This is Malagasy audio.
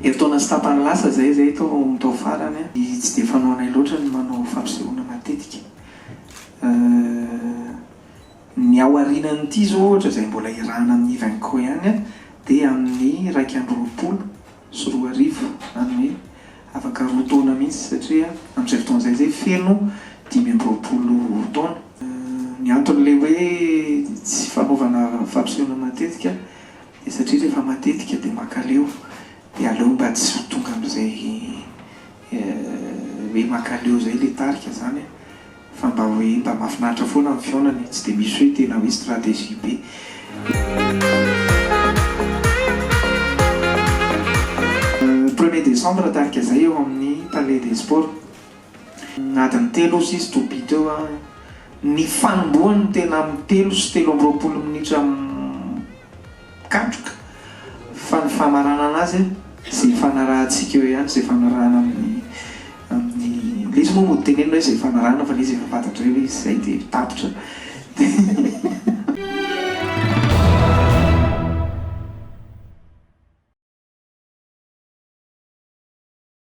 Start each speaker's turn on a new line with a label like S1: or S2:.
S1: Eritaona sy tapany lasa zay tao farany tsy dia fanaonay loatra ny manao fampisehoana matetika. Ny ao aorianan'ity zao ohatra zay mbola irahana amin'ny Ivanko ihany dia amin'ny 2 sy 4 arivo, zany hoe afaka 2 taona mihitsy satria amin'izay fotoana zay feno 5 taona. Ny anton'ilay hoe tsy fanaovana fampisehoana matetika dia satria rehefa matetika dia makaleo dia aleo mba tsy ho tonga amin'izay hoe makaleo zay le tarika zany fa mba hoe mba mahafinaritra foana amin'ny fiaonany, tsy dia misy hoe tena hoe stratégie be. Premier décembre tarika zay eo amin'ny Palais des Sports. Adiny 3 izy toby teo ny fanombohany tena amin'ny 3 sy 3 minitra katroka fa ny famarana anazy izay fanarahantsika eo ihany, izay fanarahana amin'ny le izy moa mody tenenina hoe izay fanarahana fa le izy efa fantatra hoe izay dia tapitra